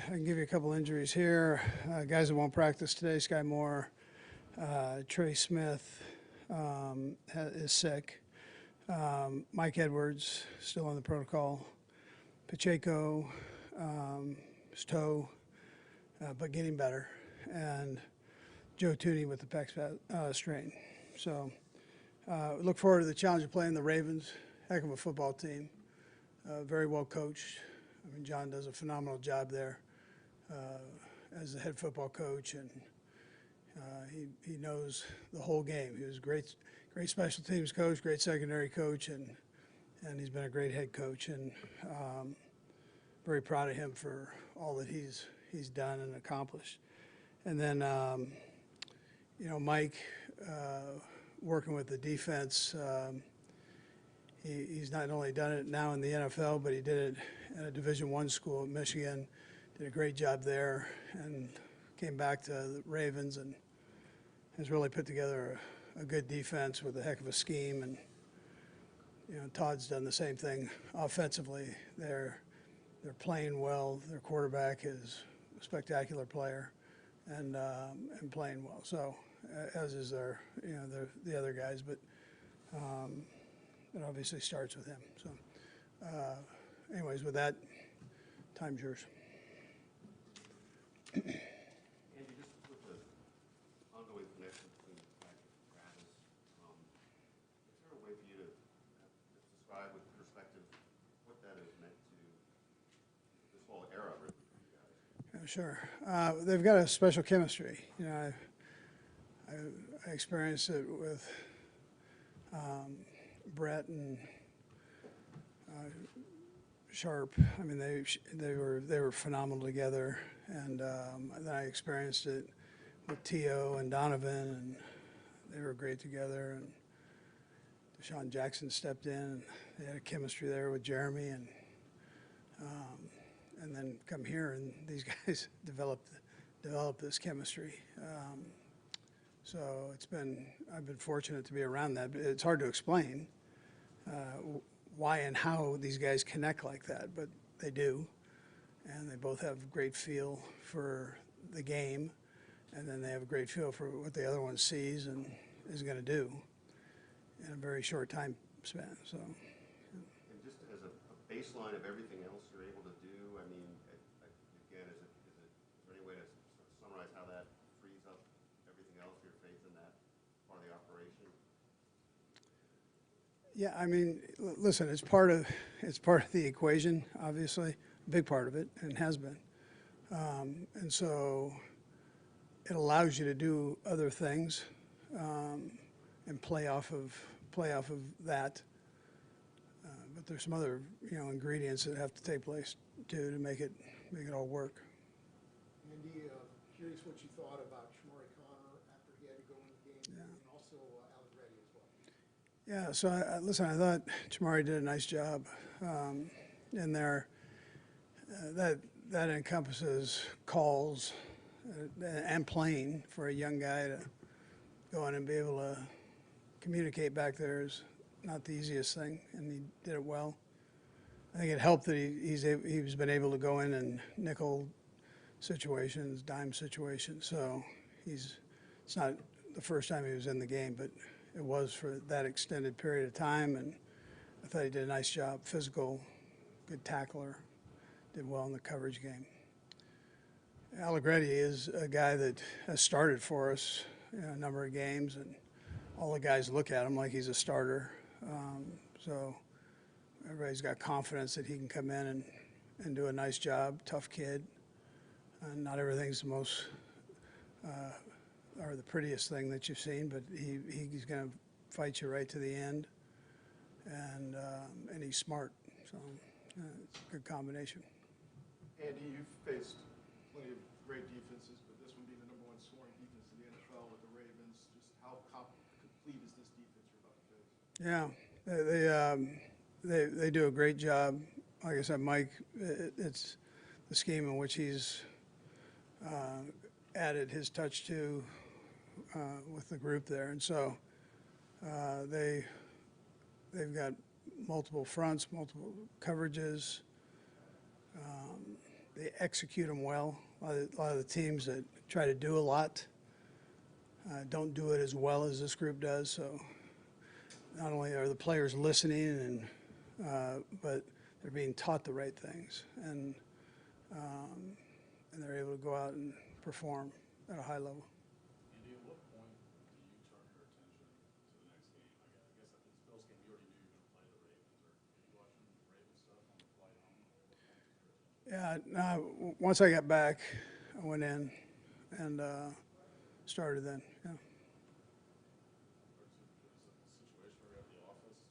I can give you a couple injuries here. Guys that won't practice today: Sky Moore, Trey Smith is sick. Mike Edwards still on the protocol. Pacheco, his toe, but getting better, and Joe Tooney with the pec strain. So look forward to the challenge of playing the Ravens. Heck of a football team, very well coached. I mean, John does a phenomenal job there as the head football coach, and he knows the whole game. He was a great special teams coach, great secondary coach, and he's been a great head coach. And very proud of him for all that he's done and accomplished. And then Mike, working with the defense. He's not only done it now in the NFL, but he did it at a Division I school at Michigan. Did a great job there, and came back to the Ravens and has really put together a good defense with a heck of a scheme. And Todd's done the same thing offensively. They're playing well. Their quarterback is a spectacular player, and playing well. So as is the other guys, but. It obviously starts with him. So, anyways, with that, time's yours. Andy, just with the ongoing connection between Patrick and Travis, is there a way for you to describe with perspective what that has meant to this whole era really for you guys? Yeah, sure. They've got a special chemistry. I experienced it with Brett and Sharp. I mean, they were phenomenal together, and then I experienced it with T.O. and Donovan, and they were great together. And Deshaun Jackson stepped in, and they had a chemistry there with Jeremy, and then come here, and these guys developed this chemistry. So I've been fortunate to be around that. But it's hard to explain why and how these guys connect like that, but they do. And they both have great feel for the game, and then they have a great feel for what the other one sees and is going to do in a very short time span. So. And just as a baseline of everything else you're able to do, I mean, again, is there any way to summarize how that frees up everything else, your faith in that part of the operation? Yeah, I mean, listen, it's part of the equation, obviously, a big part of it, and has been. And so it allows you to do other things and play off of that. But there's some other ingredients that have to take place too to make it all work. Andy, curious what you thought about Shamari Connor after he had to go in the game, and also Alec Reddy as well. Yeah, so I thought Shamari did a nice job in there. That encompasses calls and playing for a young guy to go in and be able to communicate back there is not the easiest thing, and he did it well. I think it helped that he's been able to go in and nickel situations, dime situations. So it's not the first time he was in the game, but it was for that extended period of time, and I thought he did a nice job. Physical, good tackler, did well in the coverage game. Alec Reddy is a guy that has started for us a number of games, and all the guys look at him like he's a starter. So everybody's got confidence that he can come in and do a nice job. Tough kid. And not everything's the most or the prettiest thing that you've seen, but he's going to fight you right to the end, and he's smart. So it's a good combination. Andy, you've faced plenty of great defenses, but this one being the #1 scoring defense in the NFL with the Ravens, just how complete is this defense you're about to face? Yeah, they do a great job. Like I said, Mike, it's the scheme in which he's added his touch to with the group there, and so they've got multiple fronts, multiple coverages, they execute them well. A lot of the teams that try to do a lot don't do it as well as this group does. So not only are the players listening, but they're being taught the right things, and they're able to go out and perform at a high level. Andy, at what point do you turn your attention to the next game? I guess at this Bills game, you already knew you were going to play the Ravens. Are you watching Ravens stuff on the flight home? Or what point is your attention? Yeah, no, once I got back, I went in and started then. Yeah. Or is it a situation where you're at the office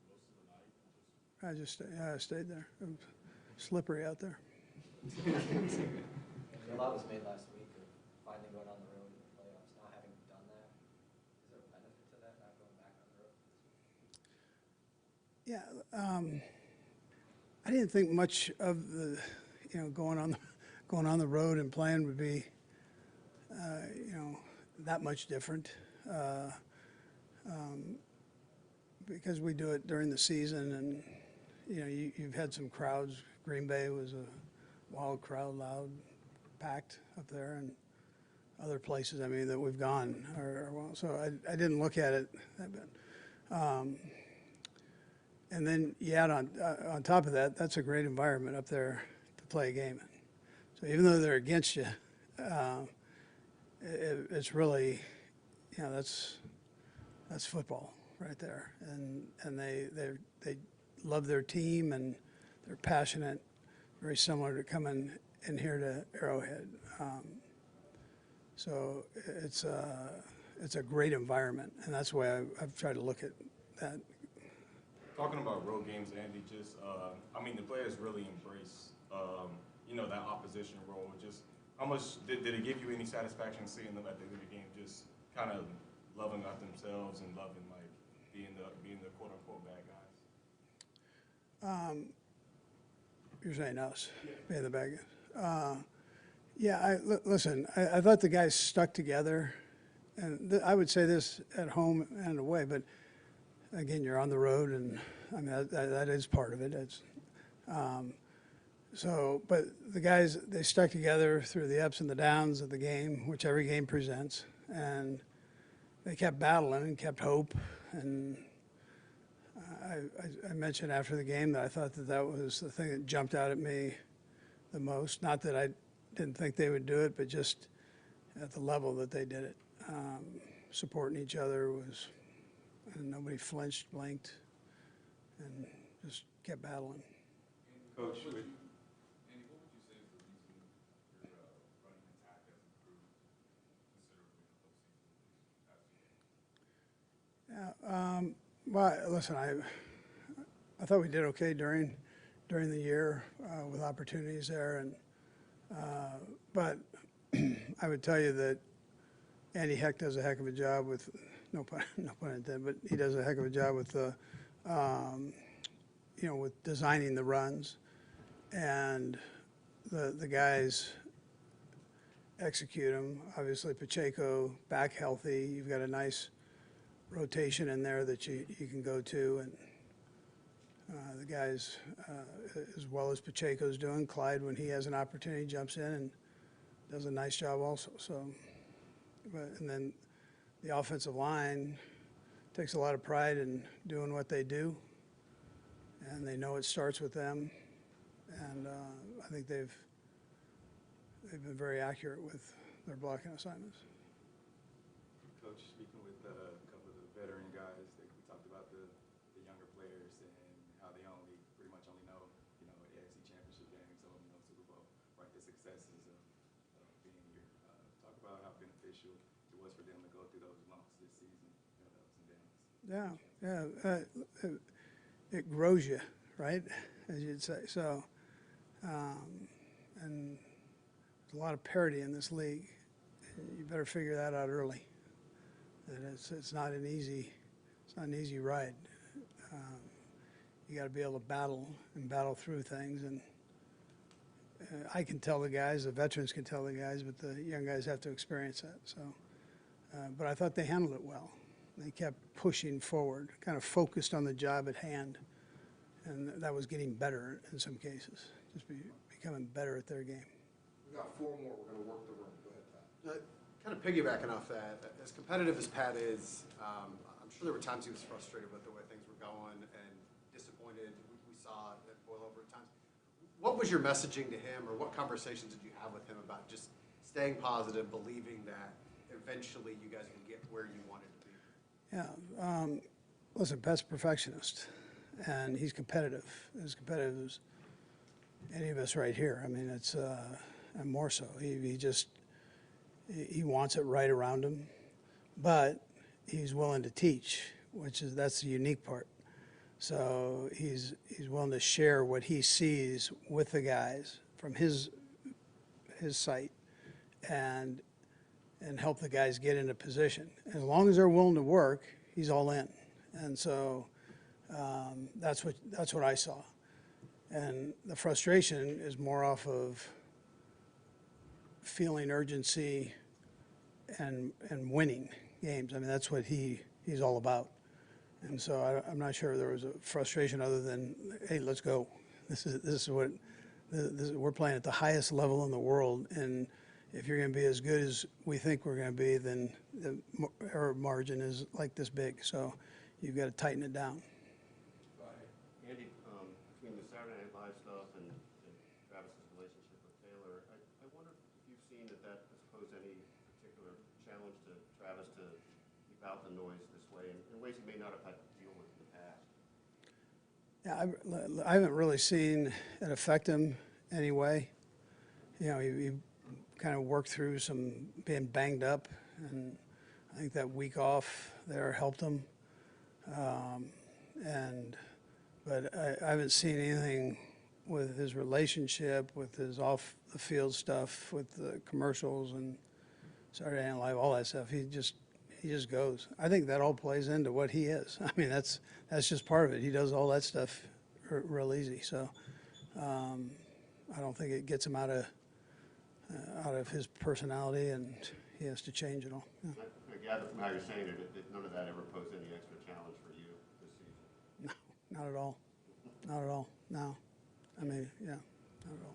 most of the night and just I stayed there. It was slippery out there. A lot was made last week of finally going on the road in the playoffs. Now having done that, is there a benefit to that, not going back on the road? Yeah, I didn't think much of the, going on the road and playing would be, that much different, because we do it during the season, and you've had some crowds. Green Bay was a wild crowd, loud, packed up there, and other places, that we've gone are well. So I didn't look at it that bad. And then you add on top of that, that's a great environment up there to play a game in. So even though they're against you, it's really, that's football right there. And they love their team, and they're passionate, very similar to coming in here to Arrowhead. So it's a great environment, and that's the way I've tried to look at that. Talking about road games, Andy, just the players really embrace that opposition role. Just how much did it give you any satisfaction seeing them at the end of the game, just kind of loving out themselves and loving being the quote unquote bad guys? You're saying us, being the bad guys. Listen, I thought the guys stuck together, and I would say this at home and away, but again, you're on the road, and that is part of it. It's, but the guys, they stuck together through the ups and the downs of the game, which every game presents, and they kept battling and kept hope. And I mentioned after the game that I thought that was the thing that jumped out at me the most. Not that I didn't think they would do it, but just at the level that they did it. Supporting each other was, and nobody flinched, blinked, and just kept battling. Coach, Andy, what would you say is the reason your running attack has improved considerably in the postseason? Well, listen, I thought we did okay during the year with opportunities there, and but I would tell you that Andy Heck does a heck of a job with no pun intended, but he does a heck of a job with the with designing the runs, and the guys execute them. Obviously, Pacheco back healthy. You've got a nice rotation in there that you can go to, and the guys, as well as Pacheco's doing, Clyde, when he has an opportunity, jumps in and does a nice job also. So, and then the offensive line takes a lot of pride in doing what they do, and they know it starts with them, and I think they've been very accurate with their blocking assignments. Coach, speaking with a couple of the veteran guys, we talked about the younger players and how they pretty much only know, AFC Championship game, some of them know Super Bowl, right? The successes of being here. Talk about how beneficial it was for them to go through those lumps this season, the ups and downs. Yeah. It grows you, right, as you'd say. So, and there's a lot of parity in this league. You better figure that out early. That it's not an easy ride. You got to be able to battle through things, and I can tell the guys, the veterans can tell the guys, but the young guys have to experience that. So, but I thought they handled it well. They kept pushing forward, kind of focused on the job at hand, and that was getting better in some cases, just becoming better at their game. We've got 4 more. We're going to work the room. Go ahead, Pat. Kind of piggybacking off that, as competitive as Pat is, I'm sure there were times he was frustrated with the way things were going and disappointed. We saw it boil over at times. What was your messaging to him, or what conversations did you have with him about just staying positive, believing that eventually you guys will get where you wanted to be? Yeah. Listen, Pat's a perfectionist, and he's competitive. As competitive as any of us right here. I mean, it's and more so. He wants it right around him, but he's willing to teach, that's the unique part. So he's willing to share what he sees with the guys from his sight, and help the guys get into position. As long as they're willing to work, he's all in. And so that's what I saw. And the frustration is more off of feeling urgency and winning games. I mean, that's what he's all about. And so I'm not sure there was a frustration other than, hey, let's go. We're playing at the highest level in the world, and if you're going to be as good as we think we're going to be, then the error margin is like this big. So you've got to tighten it down. Andy, between the Saturday Night Live stuff and Travis's relationship with Taylor, I wonder if you've seen that has posed any particular challenge to Travis to keep out the noise this way in ways he may not have had to deal with in the past. Yeah, I haven't really seen it affect him anyway. You know, he kind of worked through some being banged up, and I think that week off there helped him. But I haven't seen anything with his relationship, with his off-the-field stuff, with the commercials and Saturday Night Live, all that stuff. He just goes. I think that all plays into what he is. I mean, that's just part of it. He does all that stuff real easy. So I don't think it gets him out of his personality, and he has to change it all. Yeah. I gather from how you're saying it, that none of that ever posed any extra challenge for you this season. No, not at all. Not at all. No. I mean, yeah, not at all.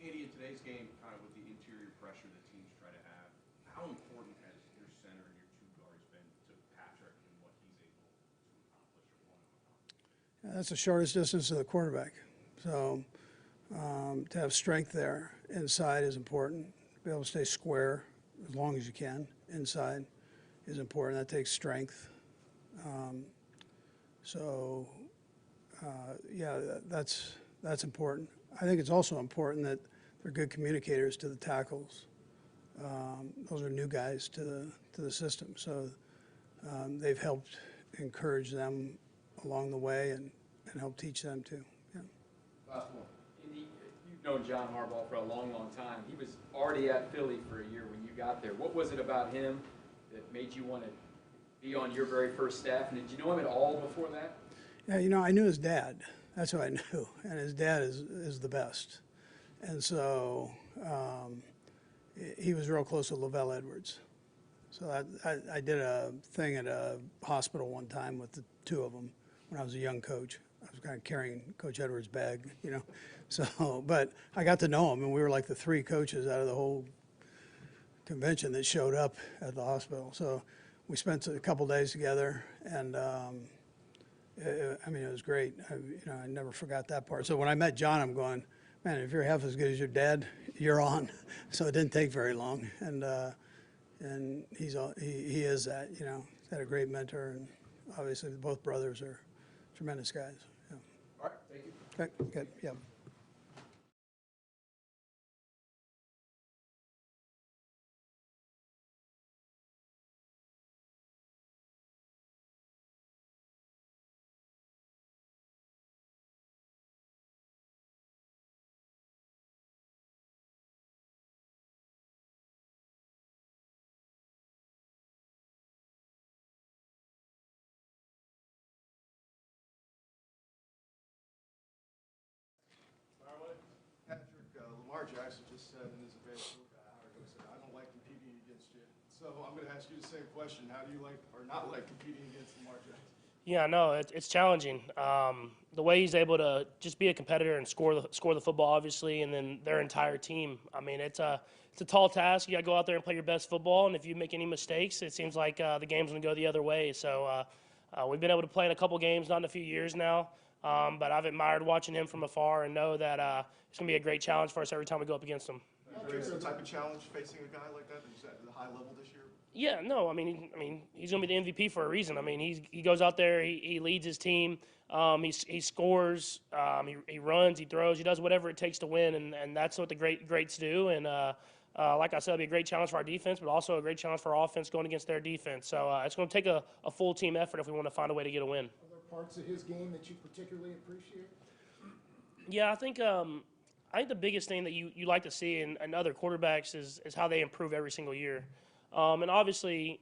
Andy, in today's game, kind of with the interior pressure that teams try to have, how important has your center and your 2 guards been to Patrick and what he's able to accomplish or want to accomplish? Yeah, that's the shortest distance to the quarterback. So to have strength there inside is important. To be able to stay square as long as you can inside is important. That takes strength. Yeah, that's important. I think it's also important that they're good communicators to the tackles. Those are new guys to the system, so they've helped encourage them along the way and help teach them too. Yeah. Last one. Andy, you've known John Harbaugh for a long, long time. He was already at Philly for a year when you got there. What was it about him that made you want to be on your very first staff? And did you know him at all before that? Yeah, you know, I knew his dad. That's who I knew, and his dad is the best. And so he was real close to Lavelle Edwards. So I did a thing at a hospital one time with the 2 of them when I was a young coach. I was kind of carrying Coach Edwards' bag, you know. So, but I got to know him, and we were like the 3 coaches out of the whole convention that showed up at the hospital. So we spent a couple days together, and I mean, it was great. I never forgot that part. So when I met John, I'm going, man, if you're half as good as your dad, you're on. So it didn't take very long, and he is that. You know, he's had a great mentor, and obviously both brothers are tremendous guys. Yeah. All right, thank you. Okay, good. Yeah. Patrick, Lamar Jackson just said in his advanced look at Howard, he said, I don't like competing against you. So I'm going to ask you the same question. How do you like or not like competing against Lamar Jackson? Yeah, no, it's challenging. The way he's able to just be a competitor and score the football, obviously, and then their entire team. I mean, it's a tall task. You got to go out there and play your best football, and if you make any mistakes, it seems like the game's going to go the other way. So we've been able to play in a couple games, not in a few years now, but I've admired watching him from afar and know that it's going to be a great challenge for us every time we go up against him. Is there a type of challenge facing a guy like that who's at the high level this year? Yeah, no, I mean, he's going to be the MVP for a reason. I mean, he goes out there, he leads his team, he scores, he runs, he throws, he does whatever it takes to win, and that's what the greats do. And like I said, it'll be a great challenge for our defense, but also a great challenge for our offense going against their defense. So it's going to take a full team effort if we want to find a way to get a win. Are there parts of his game that you particularly appreciate? Yeah, I think the biggest thing that you like to see in other quarterbacks is how they improve every single year. And obviously,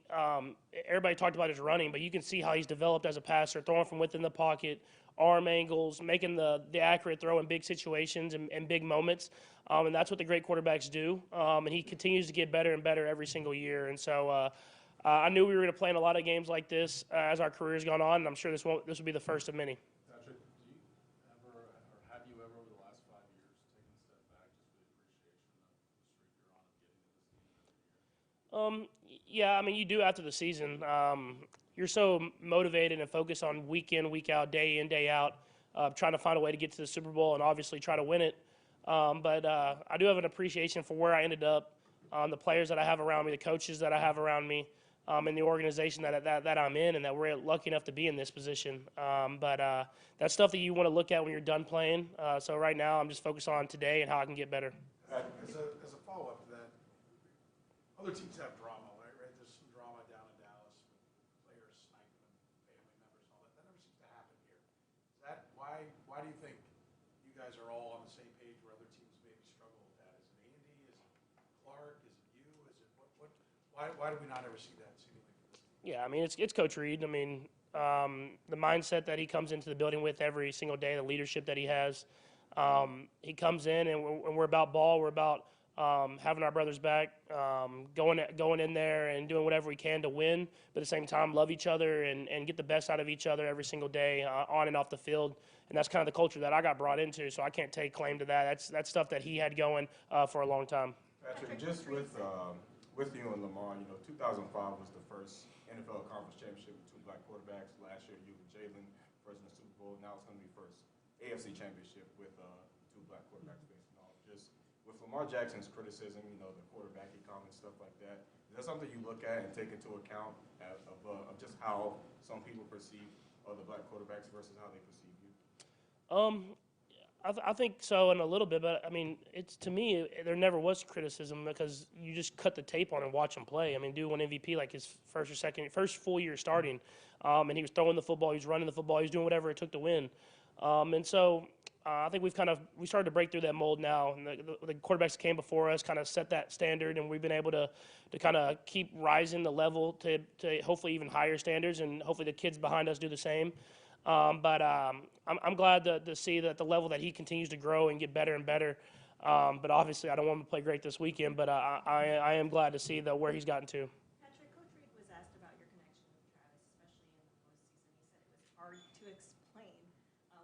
everybody talked about his running, but you can see how he's developed as a passer, throwing from within the pocket, arm angles, making the accurate throw in big situations and big moments. And that's what the great quarterbacks do. And he continues to get better and better every single year. And so I knew we were going to play in a lot of games like this as our career's gone on, and I'm sure this will be the first of many. Patrick, do you ever, or have you ever over the last 5 years taken a step back just with appreciation of the streak you're on of getting to this team every year? Yeah, I mean, you do after the season. You're so motivated and focused on week in, week out, day in, day out, trying to find a way to get to the Super Bowl and obviously try to win it. But I do have an appreciation for where I ended up, the players that I have around me, the coaches that I have around me, and the organization that I'm in, and that we're lucky enough to be in this position. But that's stuff that you want to look at when you're done playing. So right now, I'm just focused on today and how I can get better. As a follow-up to that, other teams have drama, right? There's some drama down in Dallas with players sniping family members and all that. That never seems to happen here. Is that why do you think you guys are all on the same page where other teams maybe struggle with that? Is it Andy? Is it Clark? Is it you? Is it what? Why do we not ever see that seemingly for this team? Yeah, I mean, it's Coach Reid. I mean, the mindset that he comes into the building with every single day, the leadership that he has. He comes in and we're about ball. We're about having our brothers back, going in there and doing whatever we can to win, but at the same time love each other and get the best out of each other every single day on and off the field. And that's kind of the culture that I got brought into, so I can't take claim to that. That's stuff that he had going for a long time. Patrick, just with you and Lamar, 2005 was the first NFL Conference Championship with two black quarterbacks. Last year, you and Jalen, first in the Super Bowl. Now it's going to be first AFC Championship with two black quarterbacks facing off. Just with Lamar Jackson's criticism, the quarterbacking comments, stuff like that, is that something you look at and take into account of just how some people perceive other black quarterbacks versus how they perceive you? I think so in a little bit, but I mean, to me, there never was criticism because you just cut the tape on and watch him play. I mean, dude won MVP like his first full year starting, and he was throwing the football, he was running the football, he was doing whatever it took to win. And so I think we started to break through that mold now, and the quarterbacks that came before us kind of set that standard, and we've been able to kind of keep rising the level to hopefully even higher standards, and hopefully the kids behind us do the same. But I'm glad to see that the level that he continues to grow and get better and better. But obviously, I don't want him to play great this weekend, but I am glad to see where he's gotten to. Patrick, Coach Reid was asked about your connection with Travis, especially in the postseason. He said it was hard to explain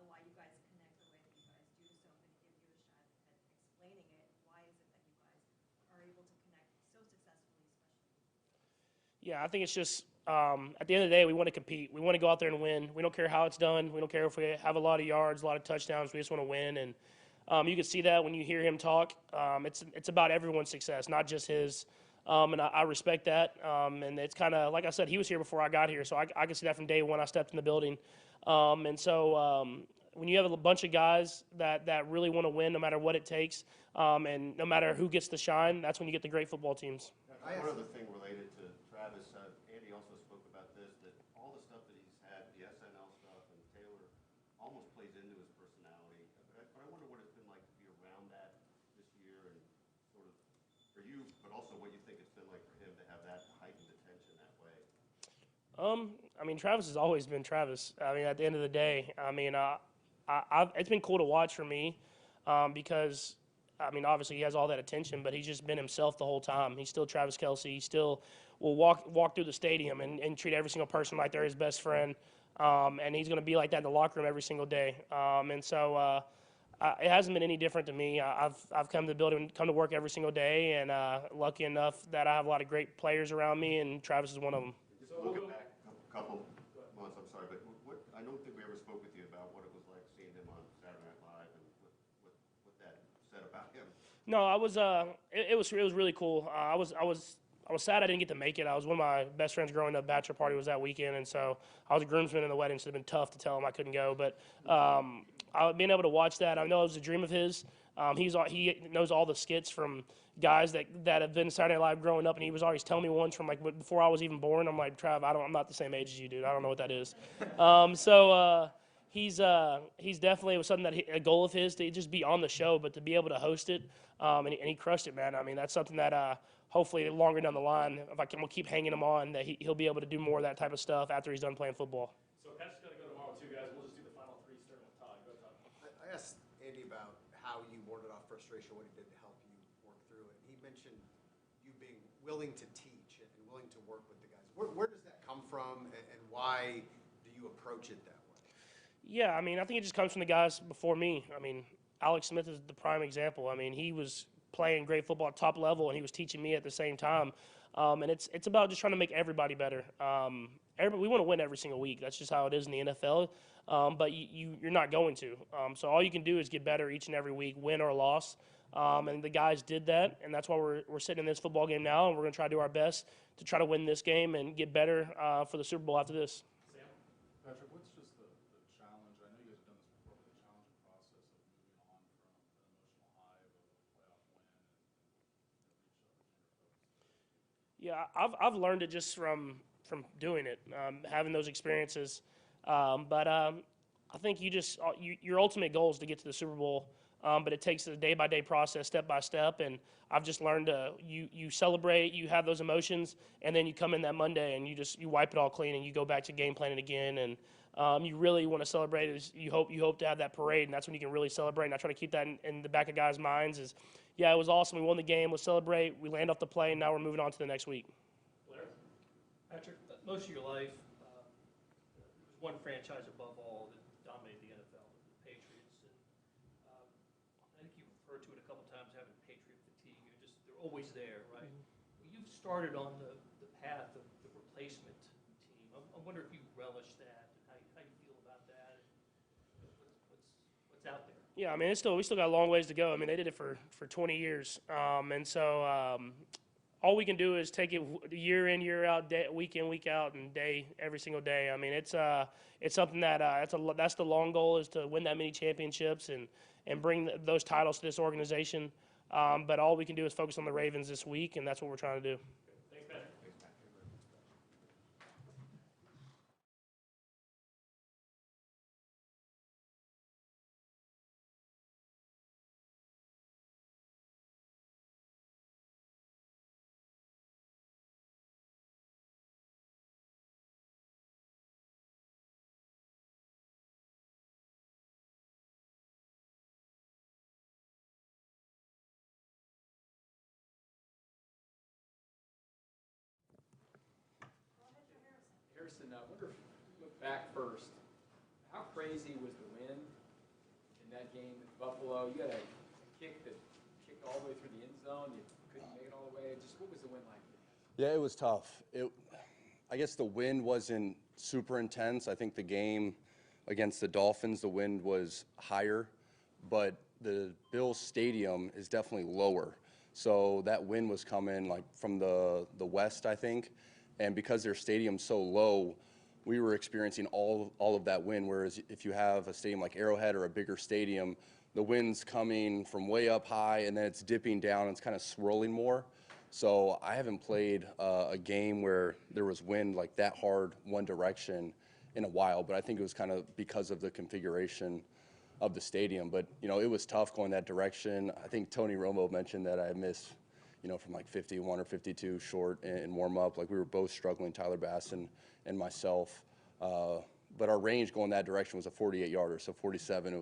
why you guys connect the way that you guys do. So I'm going to give you a shot at explaining it. Why is it that you guys are able to connect so successfully, especially? Yeah, I think it's just at the end of the day, we want to compete. We want to go out there and win. We don't care how it's done. We don't care if we have a lot of yards, a lot of touchdowns. We just want to win. And you can see that when you hear him talk. It's about everyone's success, not just his. And I respect that. And it's kind of, like I said, he was here before I got here, so I could see that from day one I stepped in the building. And so when you have a bunch of guys that really want to win no matter what it takes, and no matter who gets the shine, that's when you get the great football teams. One other thing related to Travis, Andy also spoke about this, that all the stuff that he's had, the SNL stuff and Taylor, almost plays into his personality. But I wonder what it's been like to be around that this year and sort of for you, but also what you think it's been like for him to have that heightened attention that way. I mean, Travis has always been Travis. I mean, at the end of the day, I mean, it's been cool to watch for me because, I mean, obviously he has all that attention, but he's just been himself the whole time. He's still Travis Kelce. He still will walk through the stadium and treat every single person like they're his best friend. and he's going to be like that in the locker room every single day. And so it hasn't been any different to me. I've come to the building, come to work every single day, and lucky enough that I have a lot of great players around me, and Travis is one of them. Just looking back a couple months, I'm sorry, but I don't think we ever spoke with you about what it was like seeing him on Saturday Night Live and what that said about him. No, I was. It was really cool. I was sad I didn't get to make it. I was one of my best friends growing up. Bachelor party was that weekend, and so I was a groomsman in the wedding. So it'd been tough to tell him I couldn't go. But being able to watch that, I know it was a dream of his. He knows all the skits from guys that have been Saturday Night Live growing up, and he was always telling me ones from like before I was even born. I'm like, Trav, I'm not the same age as you, dude. I don't know what that is. He's definitely, it was something that a goal of his to just be on the show, but to be able to host it, and he crushed it, man. I mean, that's something that hopefully longer down the line, if we'll keep hanging him on, that he'll be able to do more of that type of stuff after he's done playing football. So Patrick's got to go tomorrow too, guys. We'll just do the final three starting with Todd. Go Todd. I asked Andy about how you warded off frustration, what he did to help you work through it. He mentioned you being willing to teach and willing to work with the guys. Where does that come from, and why do you approach it that way? Yeah, I mean, I think it just comes from the guys before me. I mean, Alex Smith is the prime example. I mean, he was playing great football at top level, and he was teaching me at the same time. And it's about just trying to make everybody better. We want to win every single week. That's just how it is in the NFL. But you're not going to. So all you can do is get better each and every week, win or loss. And the guys did that, and that's why we're sitting in this football game now, and we're going to try to do our best to try to win this game and get better for the Super Bowl after this. Sam? Patrick, what's just the challenge? I know you guys have done this before, but the challenging process of moving on from an emotional high of a playoff win and reach Yeah, I've learned it just from doing it, having those experiences. But I think your ultimate goal is to get to the Super Bowl. But it takes a day-by-day process, step by step, and I've just learned to you celebrate, you have those emotions, and then you come in that Monday and you wipe it all clean and you go back to game planning again, and you really want to celebrate. You hope to have that parade, and that's when you can really celebrate. And I try to keep that in the back of guys' minds is, yeah, it was awesome, we won the game, let's celebrate, we land off the plane, now we're moving on to the next week. Blair? Patrick, most of your life, there was one franchise above all that dominated the NFL, the Patriots. And I think you referred to it a couple times, having Patriot fatigue. They're always there, right? Well, you've started on the path of the replacement team. I wonder if you relish that, and how you feel about that, and what's out there. Yeah, I mean, we still got a long ways to go. I mean, they did it for 20 years, and so all we can do is take it year in, year out, week in, week out, and every single day. I mean, it's something that that's the long goal, is to win that many championships and bring those titles to this organization. But all we can do is focus on the Ravens this week, and that's what we're trying to do. Thanks, Patrick. Harrison, I wonder if you look back first, how crazy was the win in that game at Buffalo? You had a kick that kicked all the way through the end zone. You couldn't make it all the way. Just what was the win like? Yeah, it was tough. I guess the wind wasn't super intense. I think the game against the Dolphins, the wind was higher, but the Bills stadium is definitely lower. So that wind was coming like from the west, I think. And because their stadium's so low, we were experiencing all of that wind. Whereas if you have a stadium like Arrowhead or a bigger stadium, the wind's coming from way up high and then it's dipping down and it's kind of swirling more. So I haven't played a game where there was wind like that hard one direction in a while, but I think it was kind of because of the configuration of the stadium. But, it was tough going that direction. I think Tony Romo mentioned that I missed, from like 51 or 52 short in warm-up. Like we were both struggling, Tyler Bass and myself. But our range going that direction was a 48-yarder, so 47.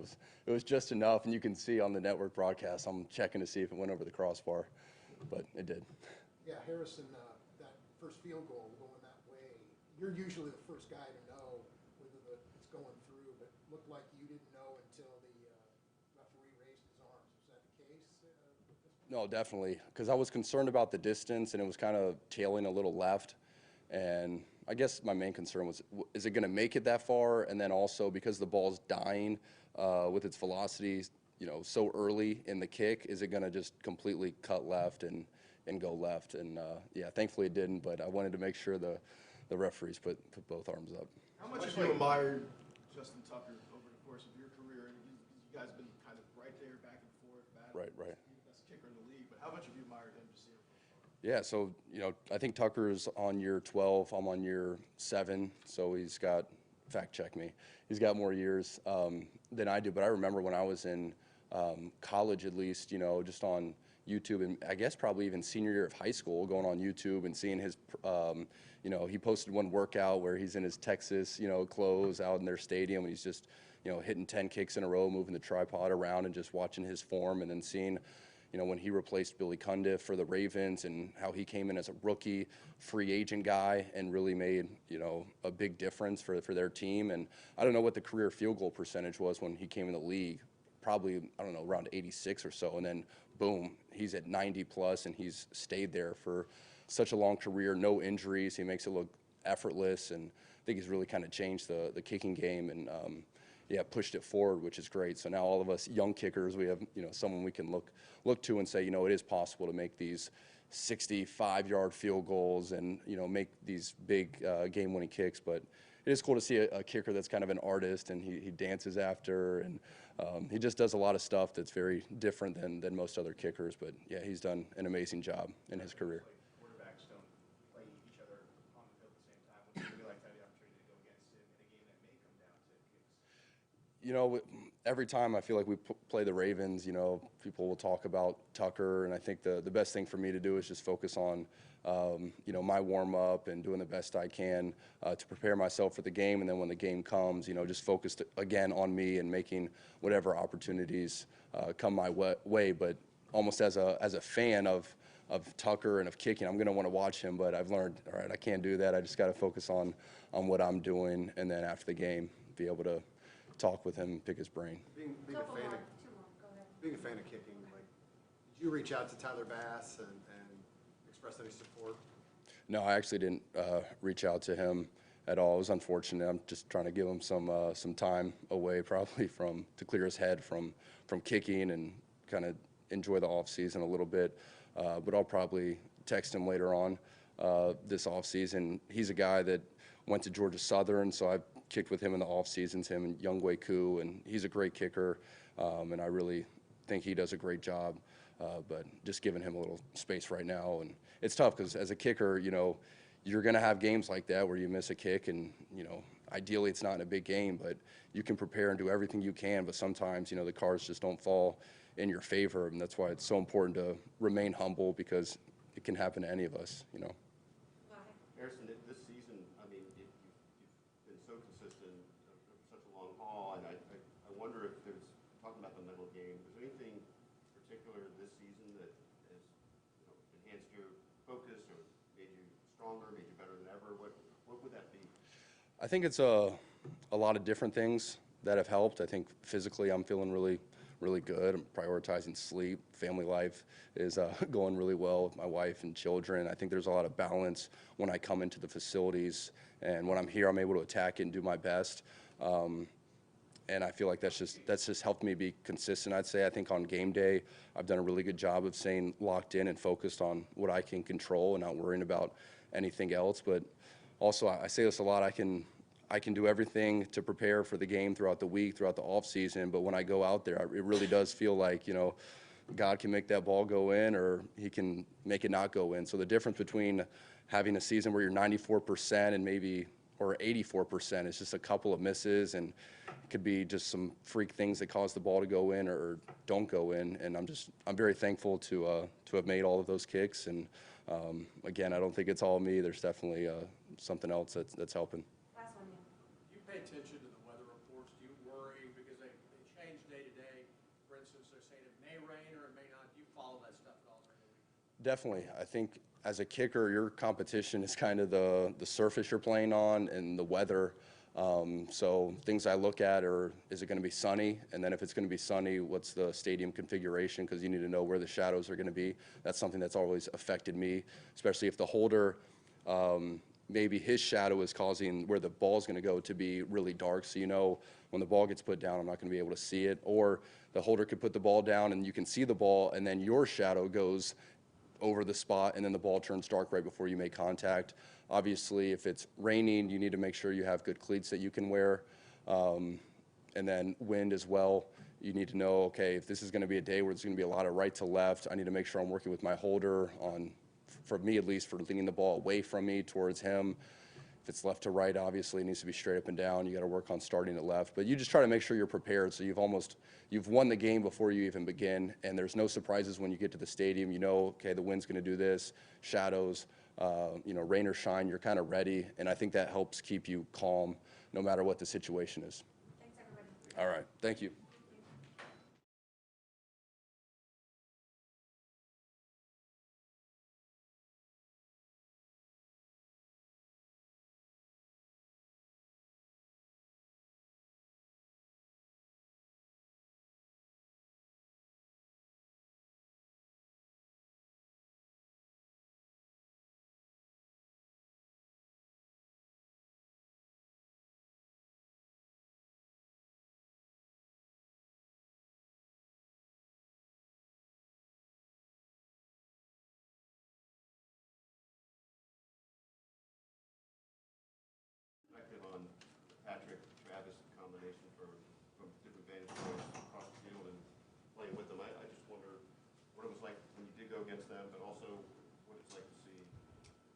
It was just enough, and you can see on the network broadcast, I'm checking to see if it went over the crossbar, but it did. Yeah, Harrison, that first field goal going that way, you're usually the first guy to know whether the going through, but looked like you didn't know until the referee raised his arms. Was that the case? No, definitely, because I was concerned about the distance, and it was kind of tailing a little left. And I guess my main concern was, is it going to make it that far? And then also because the ball's dying with its velocity, so early in the kick, is it going to just completely cut left and go left? And yeah, thankfully it didn't, but I wanted to make sure the referees put both arms up. How much have you admired Justin Tucker over the course of your career? And you guys have been kind of right there, back and forth, battling. Right. Best kicker in the league. But how much have you admired him just here? Yeah, so, I think Tucker's on year 12. I'm on year 7, so he's got, fact check me, he's got more years than I do. But I remember when I was in college, at least, just on YouTube, and I guess probably even senior year of high school, going on YouTube and seeing his, he posted one workout where he's in his Texas, clothes out in their stadium, and he's just, hitting 10 kicks in a row, moving the tripod around and just watching his form, and then seeing when he replaced Billy Cundiff for the Ravens and how he came in as a rookie free agent guy and really made, a big difference for their team. And I don't know what the career field goal percentage was when he came in the league, probably, I don't know, around 86 or so. And then boom, he's at 90 plus and he's stayed there for such a long career, no injuries. He makes it look effortless, and I think he's really kind of changed the kicking game and, pushed it forward, which is great. So now all of us young kickers, we have, someone we can look to and say, it is possible to make these 65-yard field goals and, make these big game-winning kicks. But it is cool to see a kicker that's kind of an artist, and he dances after, and he just does a lot of stuff that's very different than most other kickers. But, yeah, he's done an amazing job in his career. Quarterbacks don't play each other on the field at the same time. Would you really like to have the opportunity to go against him in a game that may come down to kicks? Every time I feel like we play the Ravens, people will talk about Tucker, and I think the best thing for me to do is just focus on, my warm-up and doing the best I can to prepare myself for the game, and then when the game comes, just focus again on me and making whatever opportunities come my way. But almost as a fan of Tucker and of kicking, I'm going to want to watch him, but I've learned, all right, I can't do that. I just got to focus on what I'm doing, and then after the game, be able to talk with him and pick his brain. Being a fan of kicking, did you reach out to Tyler Bass and express any support? No, I actually didn't reach out to him at all. It was unfortunate. I'm just trying to give him some time away, probably to clear his head from kicking and kind of enjoy the off season a little bit. But I'll probably text him later on this off season. He's a guy that went to Georgia Southern, so I kicked with him in the off seasons, him and Younghoe Koo, and he's a great kicker, and I really think he does a great job. But just giving him a little space right now, and it's tough because as a kicker, you're going to have games like that where you miss a kick, and ideally it's not in a big game, but you can prepare and do everything you can. But sometimes the cards just don't fall in your favor, and that's why it's so important to remain humble, because it can happen to any of us. Harrison, this season, I mean, you've been so consistent over such a long haul, and I wonder if there's, talking about the mental game, is there anything particular this season that has enhanced your focus or made you stronger, made you better than ever? What would that be? I think it's a lot of different things that have helped. I think physically I'm feeling really good. I'm prioritizing sleep. Family life is going really well with my wife and children. I think there's a lot of balance when I come into the facilities, and when I'm here, I'm able to attack it and do my best. And I feel like that's just helped me be consistent. I'd say I think on game day, I've done a really good job of staying locked in and focused on what I can control and not worrying about anything else. But also, I say this a lot, I can do everything to prepare for the game throughout the week, throughout the off season, but when I go out there, it really does feel like, God can make that ball go in, or he can make it not go in. So the difference between having a season where you're 94% and or 84% is just a couple of misses, and it could be just some freak things that cause the ball to go in or don't go in. And I'm very thankful to have made all of those kicks. And again, I don't think it's all me. There's definitely something else that's helping. You pay attention to the weather reports. Do you worry because they change day to day? For instance, they're saying it may rain or it may not. Do you follow that stuff at all during the week? Definitely. I think as a kicker, your competition is kind of the surface you're playing on and the weather. So things I look at are, is it going to be sunny? And then if it's going to be sunny, what's the stadium configuration? Because you need to know where the shadows are going to be. That's something that's always affected me, especially if the holder, maybe his shadow is causing where the ball's going to go to be really dark. So you know when the ball gets put down, I'm not going to be able to see it. Or the holder could put the ball down and you can see the ball, and then your shadow goes over the spot, and then the ball turns dark right before you make contact. Obviously, if it's raining, you need to make sure you have good cleats that you can wear. And then wind as well. You need to know, okay, if this is going to be a day where there's going to be a lot of right to left, I need to make sure I'm working with my holder on, for me at least, for leaning the ball away from me towards him. If it's left to right, obviously, it needs to be straight up and down. You got to work on starting it left. But you just try to make sure you're prepared, so you've won the game before you even begin, and there's no surprises when you get to the stadium. You know, okay, the wind's going to do this, shadows, rain or shine, you're kind of ready, and I think that helps keep you calm no matter what the situation is. Thanks, everybody. All right, thank you. Perspective on Patrick, Travis combination from different vantage points across the field and playing with them. I just wonder what it was like when you did go against them, but also what it's like to see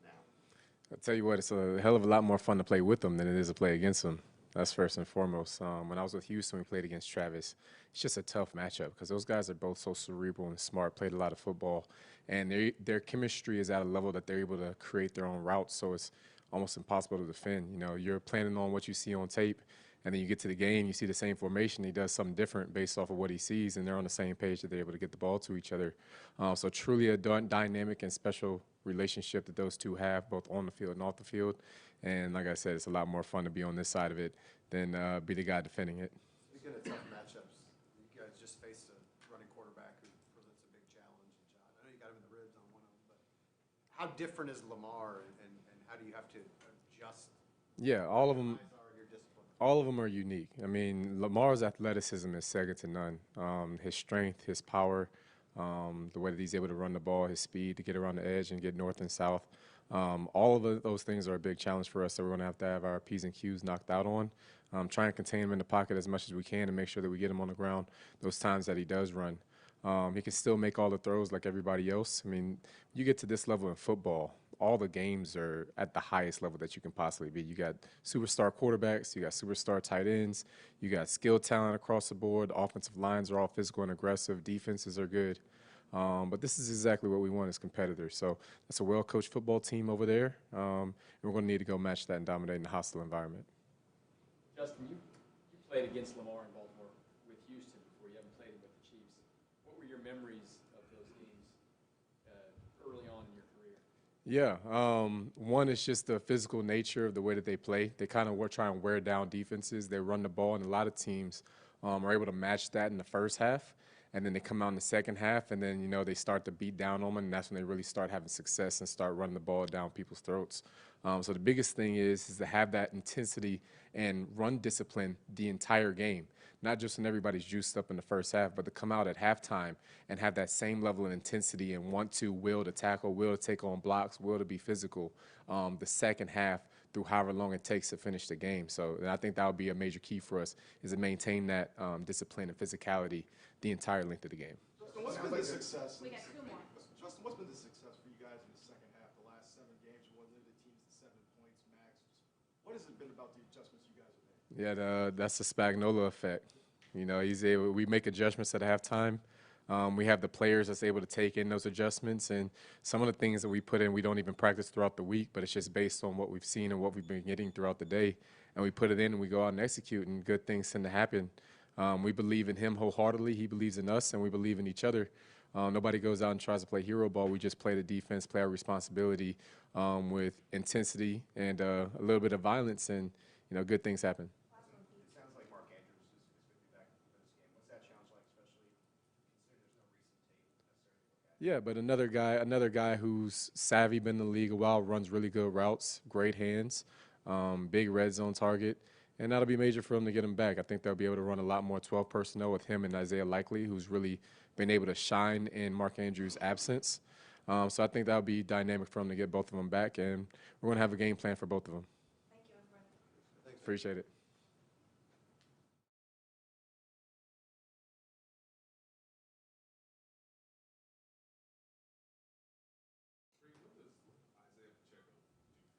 now. I'll tell you what, it's a hell of a lot more fun to play with them than it is to play against them. That's first and foremost. When I was with Houston, we played against Travis. It's just a tough matchup because those guys are both so cerebral and smart, played a lot of football, and their chemistry is at a level that they're able to create their own routes, so it's almost impossible to defend. You know, you're planning on what you see on tape, and then you get to the game, you see the same formation, he does something different based off of what he sees, and they're on the same page that they're able to get the ball to each other. So truly a dynamic and special relationship that those two have, both on the field and off the field. And like I said, it's a lot more fun to be on this side of it than be the guy defending it. Speaking of tough matchups, you guys just faced a running quarterback who presents a big challenge. And John, I know you got him in the ribs on one of them, but how different is Lamar, and how do you have to adjust? Yeah, all of them. All of them are unique. I mean, Lamar's athleticism is second to none. His strength, his power, the way that he's able to run the ball, his speed to get around the edge and get north and south. All of those things are a big challenge for us that we're going to have our P's and Q's knocked out on. Try and contain him in the pocket as much as we can and make sure that we get him on the ground those times that he does run. He can still make all the throws like everybody else. I mean, you get to this level in football, all the games are at the highest level that you can possibly be. You got superstar quarterbacks, you got superstar tight ends, you got skill talent across the board. The offensive lines are all physical and aggressive. Defenses are good. But this is exactly what we want as competitors. So that's a well-coached football team over there, and we're going to need to go match that and dominate in a hostile environment. Justin, you played against Lamar in Baltimore with Houston before. You haven't played with the Chiefs. What were your memories of those games early on in your career? Yeah, one is just the physical nature of the way that they play. They kind of try and wear down defenses. They run the ball, and a lot of teams are able to match that in the first half. And then they come out in the second half, and then, you know, they start to beat down on them, and that's when they really start having success and start running the ball down people's throats. So the biggest thing is to have that intensity and run discipline the entire game, not just when everybody's juiced up in the first half, but to come out at halftime and have that same level of intensity and will to tackle, will to take on blocks, will to be physical the second half through however long it takes to finish the game. So and I think that would be a major key for us, is to maintain that discipline and physicality the entire length of the game. Justin, what's been the success? We got two more. Justin, what's been the success for you guys in the second half? The last 7 games, you won limited teams to 7 points max. What has it been about the adjustments you guys have made? Yeah, that's the Spagnuolo effect. You know, we make adjustments at halftime. We have the players that's able to take in those adjustments, and some of the things that we put in, we don't even practice throughout the week, but it's just based on what we've seen and what we've been getting throughout the day. And we put it in and we go out and execute, and good things tend to happen. We believe in him wholeheartedly. He believes in us, and we believe in each other. Nobody goes out and tries to play hero ball. We just play the defense, play our responsibility with intensity and a little bit of violence. And, good things happen. It sounds like Mark Andrews is going to be back for this game. What's that challenge like, especially considering there's no recent tape necessarily to look at? Yeah, but another guy who's savvy, been in the league a while, runs really good routes, great hands, big red zone target, and that'll be major for him to get him back. I think they'll be able to run a lot more 12 personnel with him and Isaiah Likely, who's really been able to shine in Mark Andrews' absence. So I think that'll be dynamic for him to get both of them back, and we're going to have a game plan for both of them. Thank you, everyone. Appreciate it. Creed, what does Isiah Pacheco do for you, particularly in playoff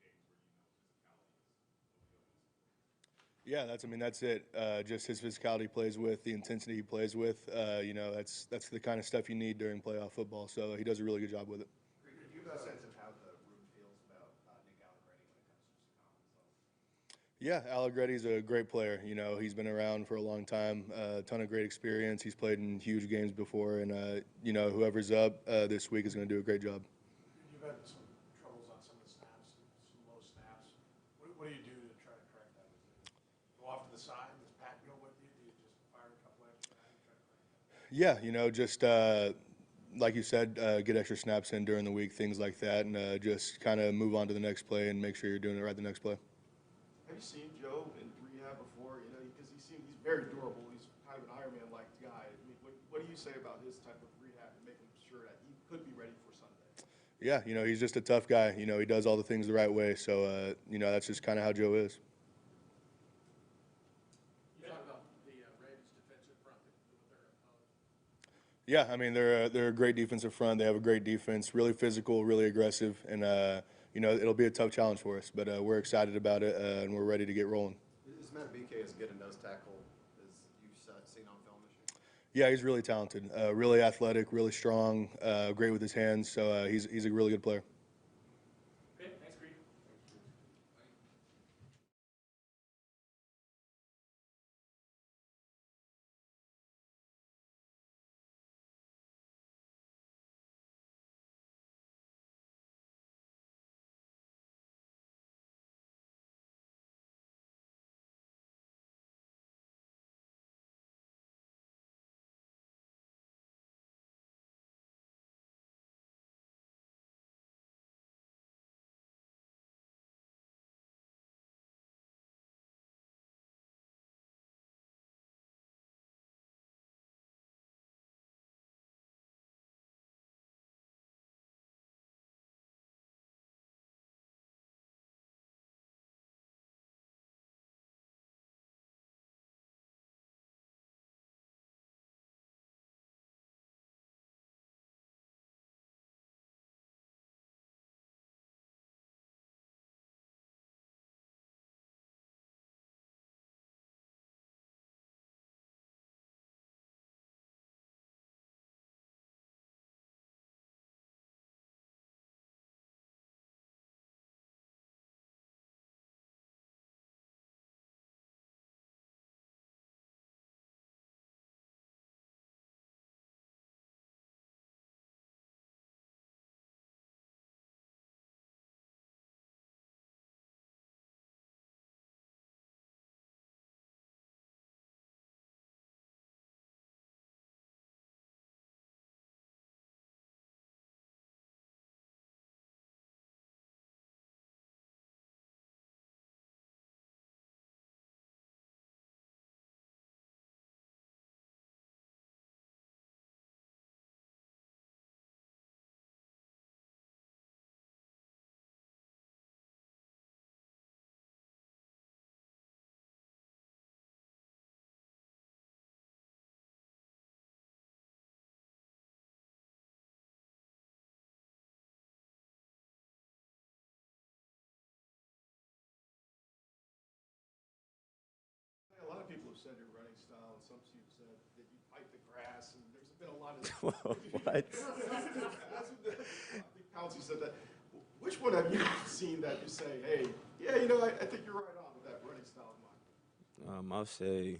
games where you know physicality is what we always. Yeah, that's it. Just his physicality he plays with, the intensity he plays with. That's the kind of stuff you need during playoff football. So he does a really good job with it. Do you have a sense of how the room feels about Nick Allegretti when it comes to just confidence level? Yeah, Allegretti's a great player. He's been around for a long time, a ton of great experience. He's played in huge games before, and whoever's up this week is going to do a great job. You've had some troubles on some of the snaps, some low snaps. What do you do to try to correct that? Go off to the side? Does Pat go with you? Do you just fire a couple extra times and try to correct that? Yeah, just like you said, get extra snaps in during the week, things like that, and just kind of move on to the next play and make sure you're doing it right the next play. Have you seen Joe in rehab before? Because he's very durable. He's kind of an Iron Man-like guy. I mean, what do you say about his type of rehab and making sure that he could be ready for Sunday? Yeah, he's just a tough guy. He does all the things the right way. So, that's just kind of how Joe is. You talk about the Ravens defensive front with their Yeah, I mean, they're a great defensive front. They have a great defense, really physical, really aggressive, and it'll be a tough challenge for us. But we're excited about it, and we're ready to get rolling. Is Matt BK as good a nose tackle as you've seen on film this year? Yeah, he's really talented, really athletic, really strong, great with his hands. So he's a really good player. Okay, thanks, Creed. A lot of people have said your running style, and some people said that you fight the grass, and there's been a lot of. What? I think Pouncey said that. Which one have you seen that you say, hey, yeah, I think you're right on with that running style of mine?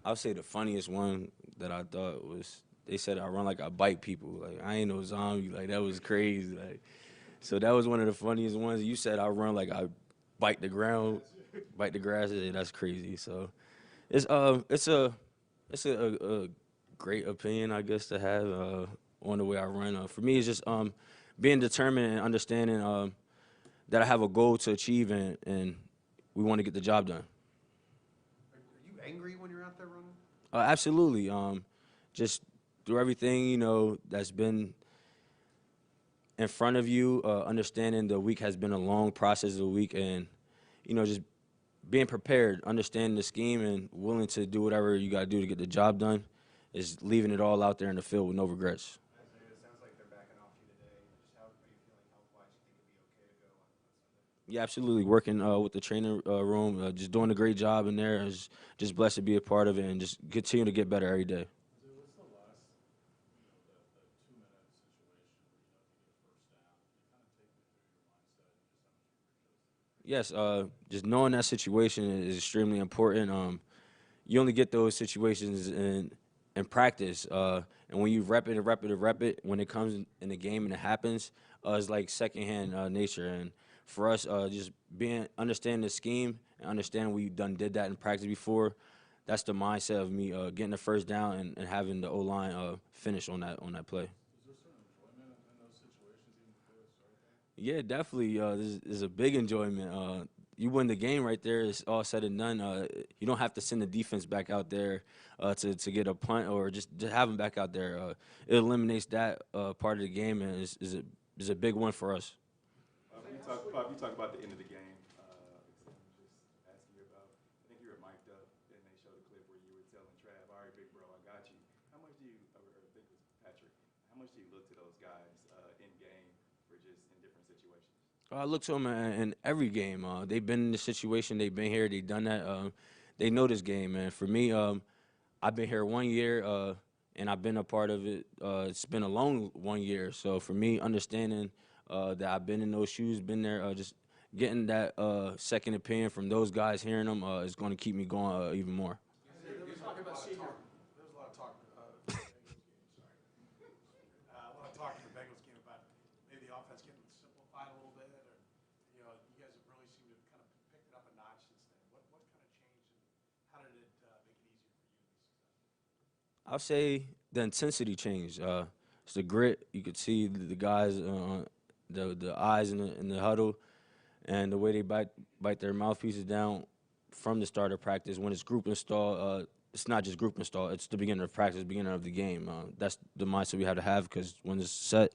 I'll say the funniest one that I thought was they said I run like I bite people. Like I ain't no zombie. Like that was crazy. Like So that was one of the funniest ones. You said I run like I bite the ground, bite the grass. Yeah, that's crazy. So it's a great opinion, I guess, to have on the way I run. For me, it's just being determined and understanding that I have a goal to achieve and we want to get the job done. Are you angry when you're out there running? Absolutely. Just through everything, that's been in front of you, understanding the week has been a long process of the week, and, just being prepared, understanding the scheme, and willing to do whatever you got to do to get the job done is leaving it all out there in the field with no regrets. Isiah, it sounds like they're backing off you today. Just how are you feeling health-wise? You think it'll be okay to go on Sunday? Yeah, absolutely. Working with the training room, just doing a great job in there. Just blessed to be a part of it and just continue to get better every day. What's the last, the 2-minute situation where you have to get a first down? Kind of take me through your mindset and just how much you appreciate it. Yes, just knowing that situation is extremely important. You only get those situations in practice, and when you rep it and rep it and rep it, when it comes in the game and it happens, it's like secondhand nature. And for us, just understanding the scheme and understanding we did that in practice before, that's the mindset of me getting the first down and having the O-line finish on that play. Is there certain enjoyment in those situations even before it started? Yeah, definitely. There's a big enjoyment. You win the game right there. It's all said and done. You don't have to send the defense back out there to get a punt or just to have them back out there. It eliminates that part of the game and is a big win for us. You talk about the end of the game. Sam was just asking you about. I think you were mic'd up, and they showed a clip where you were telling Trav, "All right, big bro, I got you." How much do you, or I think it was Patrick, how much do you look to those guys in game for just in different situations? I look to them in every game. They've been in this situation. They've been here. They've done that. They know this game, man. For me, I've been here 1 year, and I've been a part of it. It's been a long 1 year. So for me, understanding that I've been in those shoes, been there, just getting that second opinion from those guys, hearing them, is going to keep me going even more. There was a lot of talk in the Bengals game about maybe the offense getting simplified a little bit, or you guys have really seemed to kind of picked it up a notch since then. What kind of changed, and how did it make it easier for you to be successful? I'll say the intensity changed. It's the grit. You could see the guys, the eyes in the huddle, and the way they bite their mouthpieces down from the start of practice. When it's group install, it's not just group install. It's the beginning of practice, beginning of the game. That's the mindset we have to have because when it's set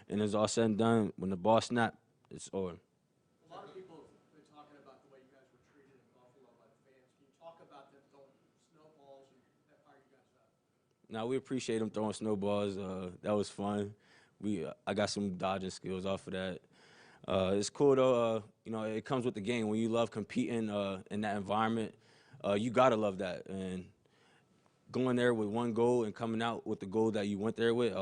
and it's all said and done, when the ball snap, it's over. A lot of people have been talking about the way you guys were treated in Buffalo by the fans. Can you talk about them throwing snowballs and how you guys out? Now we appreciate them throwing snowballs. That was fun. I got some dodging skills off of that. It's cool though. It comes with the game. When you love competing in that environment, you gotta love that. And going there with one goal and coming out with the goal that you went there with,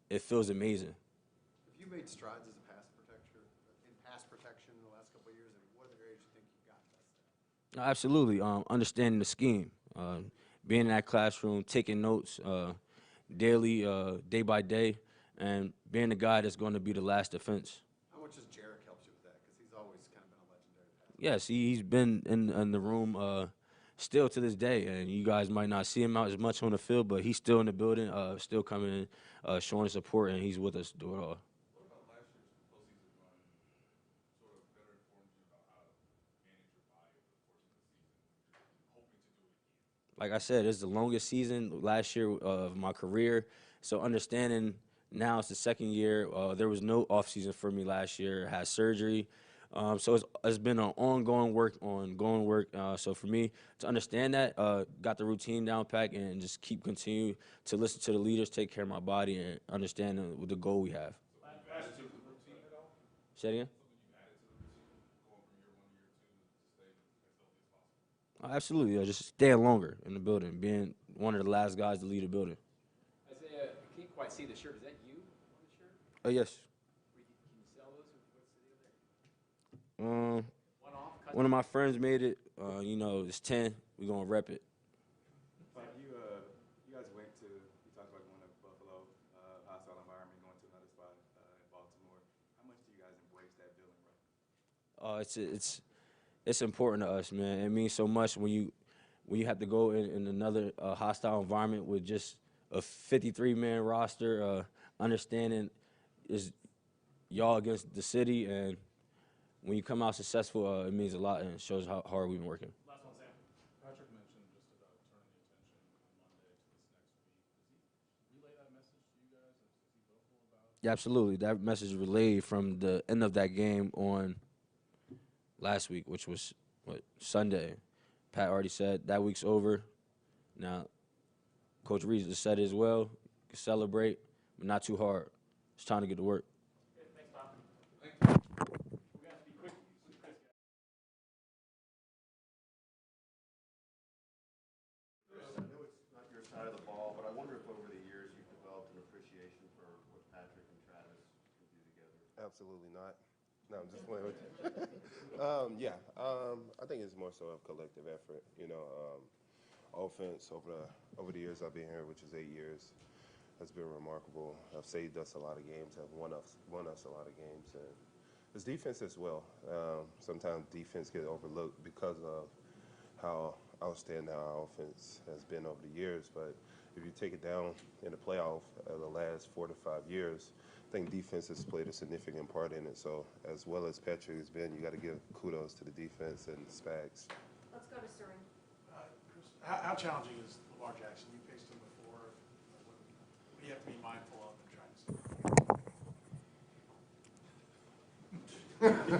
it feels amazing. Have you made strides as a pass protection in the last couple of years? And what other areas do you think you've gotten best at? Absolutely. Understanding the scheme, being in that classroom, taking notes daily, day by day, and being the guy that's going to be the last defense. How much has Jarek helped you with that? Because he's always kind of been a legendary pass. Yes, he's been in the room still to this day, and you guys might not see him out as much on the field, but he's still in the building, still coming in, showing support, and he's with us through it all. What about last year's postseason run sort of better informed you about how to manage your body over the course of the season when you're hoping to do it again? Like I said, it's the longest season last year of my career, so understanding now it's the second year. There was no off season for me last year. I had surgery. So it's been an ongoing work. So for me to understand that, got the routine down pat and just continue to listen to the leaders, take care of my body, and understand the goal we have. Added to the routine at all? Say it again? Something you added to the routine, going from year 1 to year 2 to stay as healthy as possible? Absolutely. Just staying longer in the building, being one of the last guys to lead the building. Isiah, I can't quite see the shirt. Is that you on the shirt? Yes. Can you sell those? Or what's the deal there? One-off? One of my friends made it. It's 10. We're going to rep it. You guys went to, you talked about going to Buffalo, hostile environment, going to another spot in Baltimore. How much do you guys embrace It's important to us, man. It means so much when you have to go in another hostile environment with just a 53-man roster. Understanding is y'all against the city, and when you come out successful, it means a lot and it shows how hard we've been working. Last one, Sam. Patrick mentioned just about turning the attention on Monday to this next week. Does he relay that message to you guys? Is he vocal about? Yeah, absolutely. That message relayed from the end of that game on last week, which was Sunday. Pat already said that week's over. Now, Coach Reid just said it as well. You can celebrate, but not too hard. It's time to get to work. Thanks, Bob. We got to be quick. I know it's not your side of the ball, but I wonder if over the years you've developed an appreciation for what Patrick and Travis can do together. Absolutely not. No, I'm just playing with you. I think it's more so a collective effort. Offense over the years I've been here, which is 8 years, has been remarkable. Have saved us a lot of games, have won us a lot of games, and it's defense as well. Sometimes defense gets overlooked because of how outstanding our offense has been over the years. But if you take it down in the playoff of the last 4 to 5 years, I think defense has played a significant part in it. So as well as Patrick has been, you got to give kudos to the defense and Spags. Let's go to Surrey. Chris, how challenging is Lamar Jackson? You faced him before. What do you have to be mindful of in trying to stop?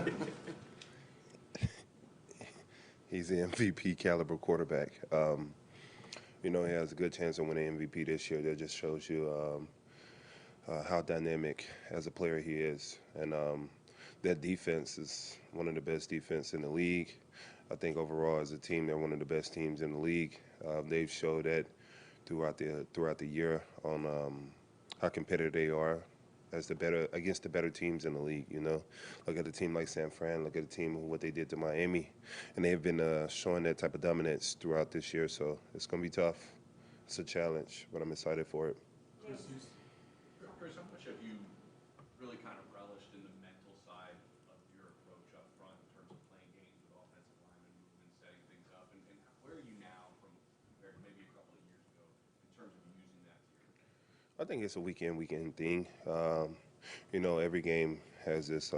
He's the MVP caliber quarterback. He has a good chance of winning MVP this year. That just shows you how dynamic as a player he is. And that defense is one of the best defense in the league. I think overall as a team, they're one of the best teams in the league. They've showed that throughout the year on how competitive they are against the better teams in the league. Look at a team like San Fran. Look at a team what they did to Miami, and they've been showing that type of dominance throughout this year. So it's going to be tough. It's a challenge, but I'm excited for it. Chris, how much have you really kind of relished in the mental side of your approach up front in terms of playing games with offensive lineman movement, setting things up, and where are you now from compared to maybe a couple of years ago in terms of using that to your advantage? I think it's a weekend thing. Every game has its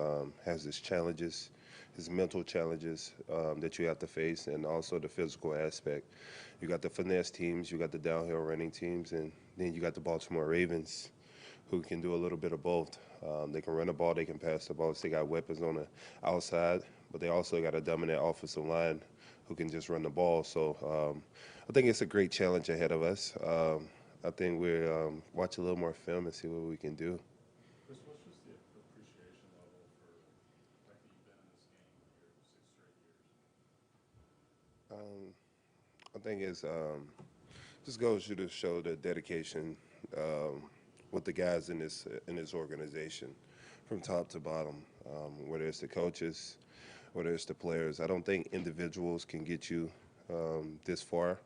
challenges, its mental challenges that you have to face, and also the physical aspect. You got the finesse teams, you got the downhill running teams, and then you got the Baltimore Ravens, who can do a little bit of both. They can run the ball, they can pass the ball. So they got weapons on the outside, but they also got a dominant offensive line who can just run the ball. So I think it's a great challenge ahead of us. I think we'll watch a little more film and see what we can do. Chris, what's just the appreciation level for the fact that you've been in this game here 6 straight years? I think it's just goes to show the dedication with the guys in this organization, from top to bottom. Whether it's the coaches, whether it's the players, I don't think individuals can get you this far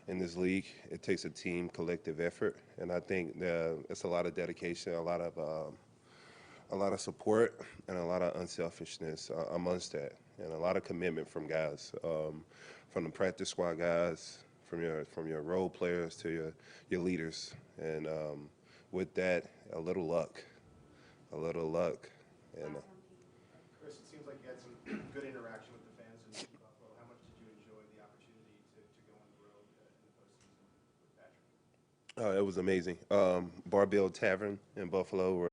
in this league. It takes a team, collective effort, and I think it's a lot of dedication, a lot of support, and a lot of unselfishness amongst that, and a lot of commitment from guys, from the practice squad guys, from your role players to your leaders, and with that, a little luck, and Chris, it seems like you had some good interaction with the fans in Buffalo. How much did you enjoy the opportunity to go on the road in the postseason with Patrick? It was amazing. Barbell Tavern in Buffalo,